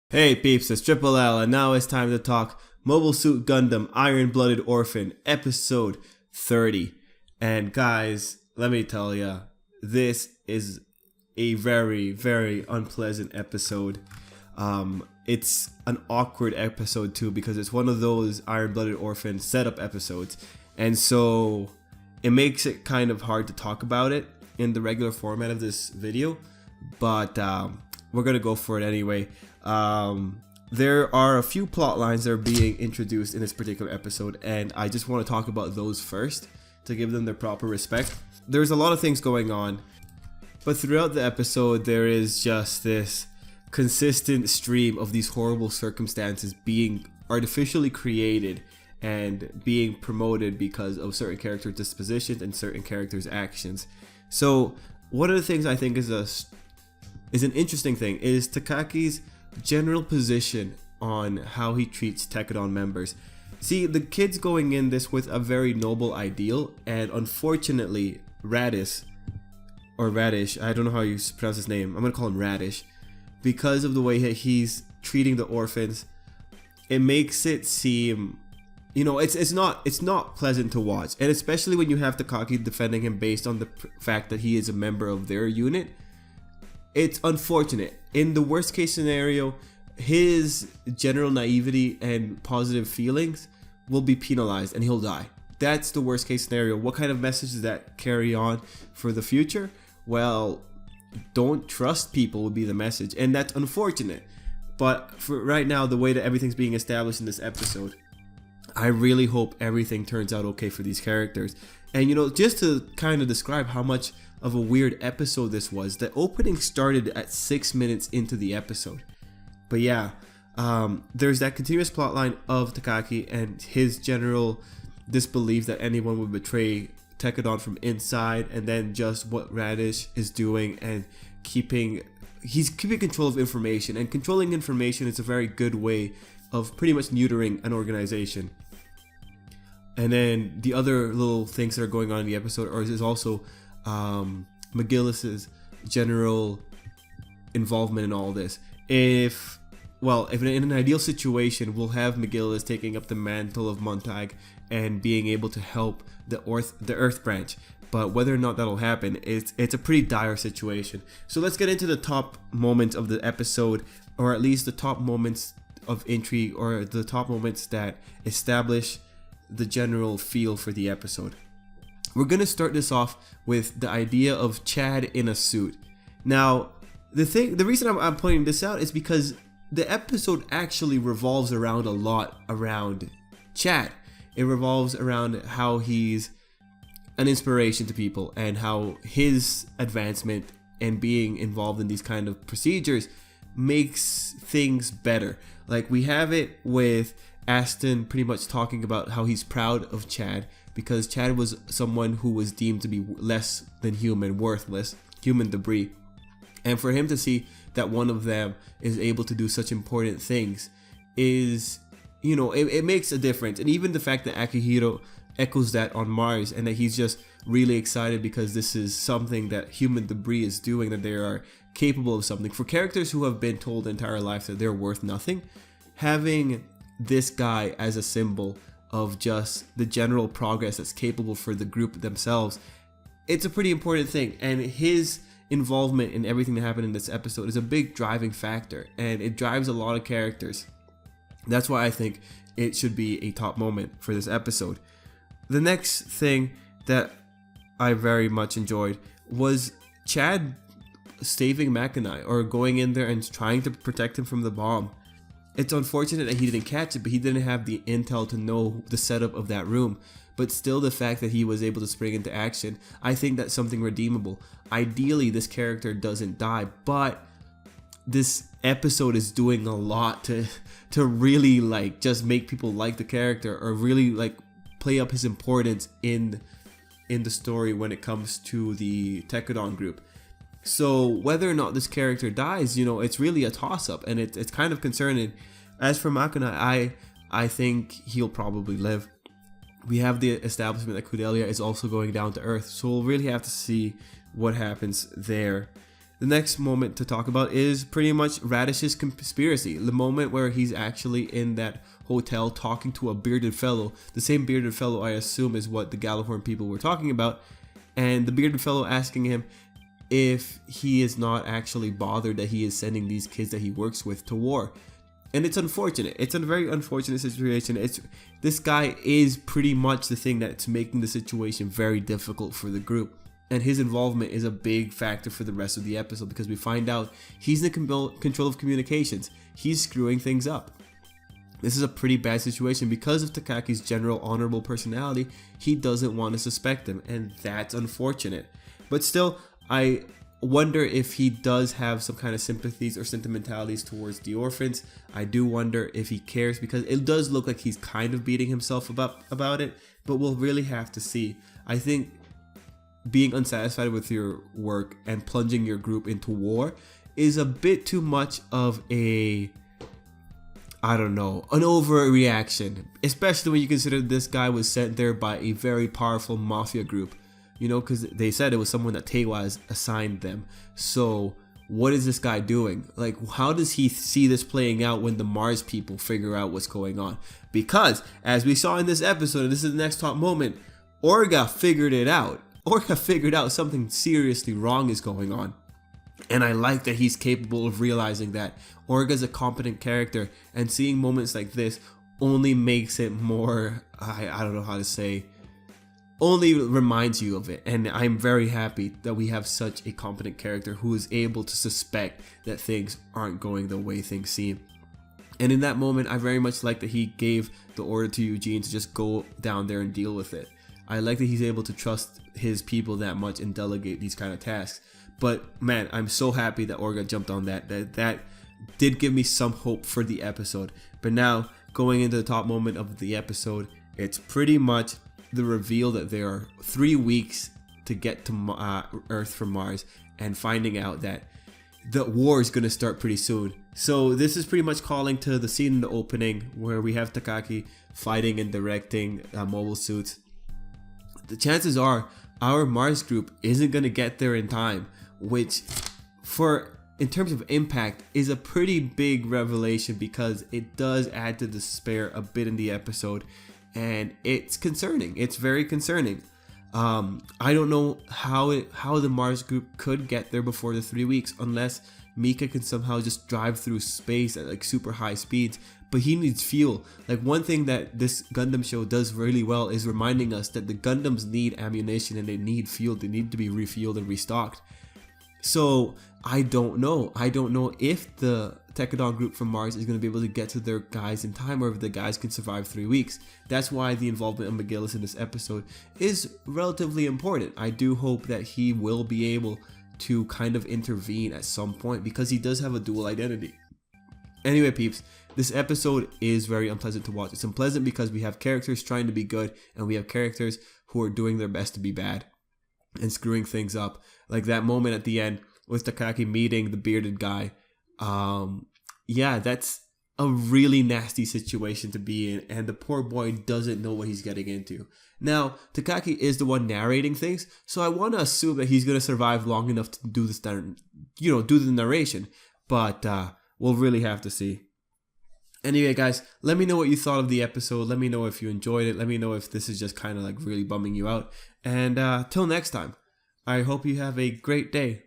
Hey peeps, it's Tripl-L, and now it's time to talk Mobile Suit Gundam Iron Blooded Orphan episode 30. And guys, let me tell ya, this is a very, very unpleasant episode. It's an awkward episode too because it's one of those Iron Blooded Orphan setup episodes. And so it makes it kind of hard to talk about it in the regular format of this video. But we're going to go for it anyway. There are a few plot lines that are being introduced in this particular episode, and I just want to talk about those first to give them their proper respect. There's a lot of things going on, but throughout the episode there is just this consistent stream of these horrible circumstances being artificially created and being promoted because of certain character dispositions and certain characters' actions. So one of the things I think is an interesting thing is Takaki's general position on how he treats Tekadon members. See, the kid's going in this with a very noble ideal, and unfortunately Radish, I don't know how you pronounce his name, I'm gonna call him Radish, because of the way he's treating the orphans, it makes it seem, you know, it's not pleasant to watch, and especially when you have Takaki defending him based on the fact that he is a member of their unit. It's unfortunate. In the worst case scenario, his general naivety and positive feelings will be penalized and he'll die. That's the worst case scenario. What kind of message does that carry on for the future? Well, don't trust people would be the message, and that's unfortunate. But for right now, the way that everything's being established in this episode, I really hope everything turns out okay for these characters. And you know, just to kind of describe how much of a weird episode this was, the opening started at 6 minutes into the episode. But yeah, there's that continuous plotline of Takaki and his general disbelief that anyone would betray Tekadon from inside, and then just what Radish is doing and he's keeping control of information, and controlling information is a very good way of pretty much neutering an organization. And then the other little things that are going on in the episode is also McGillis's general involvement in all this. If in an ideal situation, we'll have McGillis taking up the mantle of Montag and being able to help the Earth branch. But whether or not that'll happen, it's a pretty dire situation. So let's get into the top moments of the episode, or at least the top moments of intrigue, or the top moments that establish the general feel for the episode. We're going to start this off with the idea of Chad in a suit. Now, the reason I'm pointing this out is because the episode actually revolves around a lot around Chad. It revolves around how he's an inspiration to people and how his advancement and being involved in these kind of procedures makes things better. Like, we have it with Aston pretty much talking about how he's proud of Chad because Chad was someone who was deemed to be less than human, worthless, human debris. And for him to see that one of them is able to do such important things is, you know, it makes a difference. And even the fact that Akihiro echoes that on Mars, and that he's just really excited because this is something that human debris is doing, that they are capable of something. For characters who have been told their entire life that they're worth nothing, having this guy as a symbol of just the general progress that's capable for the group themselves, it's a pretty important thing. And his involvement in everything that happened in this episode is a big driving factor, and it drives a lot of characters. That's why I think it should be a top moment for this episode. The next thing that I very much enjoyed was Chad saving Makanai, or going in there and trying to protect him from the bomb. It's unfortunate that he didn't catch it, but he didn't have the intel to know the setup of that room. But still, the fact that he was able to spring into action, I think that's something redeemable. Ideally, this character doesn't die, but this episode is doing a lot to really like just make people like the character, or really like play up his importance in the story when it comes to the Tekadon group. So whether or not this character dies, you know, it's really a toss-up, and it's kind of concerning. As for Makana, I think he'll probably live. We have the establishment that Kudelia is also going down to Earth, so we'll really have to see what happens there. The next moment to talk about is pretty much Radish's conspiracy. The moment where he's actually in that hotel talking to a bearded fellow. The same bearded fellow I assume is what the Gallahorn people were talking about. And the bearded fellow asking him if he is not actually bothered that he is sending these kids that he works with to war. And it's unfortunate. It's a very unfortunate situation. This guy is pretty much the thing that's making the situation very difficult for the group. And his involvement is a big factor for the rest of the episode because we find out he's in control of communications. He's screwing things up. This is a pretty bad situation because of Takaki's general honorable personality. He doesn't want to suspect him, and that's unfortunate. But still, I wonder if he does have some kind of sympathies or sentimentalities towards the orphans. I do wonder if he cares because it does look like he's kind of beating himself about it, but we'll really have to see. I think being unsatisfied with your work and plunging your group into war is a bit too much of an overreaction, especially when you consider this guy was sent there by a very powerful mafia group, because they said it was someone that Tewa assigned them. So what is this guy doing? Like, how does he see this playing out when the Mars people figure out what's going on? Because as we saw in this episode, and this is the next top moment, Orga figured it out. Orga figured out something seriously wrong is going on. And I like that he's capable of realizing that. Orga's a competent character, and seeing moments like this only makes it more, I don't know how to say, only reminds you of it. And I'm very happy that we have such a competent character who is able to suspect that things aren't going the way things seem. And in that moment, I very much like that he gave the order to Eugene to just go down there and deal with it. I like that he's able to trust his people that much and delegate these kind of tasks. But man, I'm so happy that Orga jumped on that. That did give me some hope for the episode. But now, going into the top moment of the episode, it's pretty much the reveal that there are 3 weeks to get to Earth from Mars, and finding out that the war is going to start pretty soon. So this is pretty much calling to the scene in the opening where we have Takaki fighting and directing mobile suits. The chances are our Mars group isn't going to get there in time, which in terms of impact is a pretty big revelation because it does add to despair a bit in the episode, and it's concerning. It's very concerning. I don't know how the Mars group could get there before the 3 weeks unless Mika can somehow just drive through space at like super high speeds, but he needs fuel. Like, one thing that this Gundam show does really well is reminding us that the Gundams need ammunition and they need fuel. They need to be refueled and restocked. So I don't know if the Tekadon group from Mars is going to be able to get to their guys in time, or if the guys can survive 3 weeks. That's why the involvement of McGillis in this episode is relatively important. I do hope that he will be able to kind of intervene at some point because he does have a dual identity. Anyway, peeps, this episode is very unpleasant to watch. It's unpleasant because we have characters trying to be good and we have characters who are doing their best to be bad and screwing things up. Like that moment at the end with Takaki meeting the bearded guy. Yeah, that's a really nasty situation to be in, and the poor boy doesn't know what he's getting into. Now, Takaki is the one narrating things, so I want to assume that he's going to survive long enough to do this, do the narration, but we'll really have to see. Anyway, guys, let me know what you thought of the episode. Let me know if you enjoyed it. Let me know if this is just kind of like really bumming you out. And till next time, I hope you have a great day.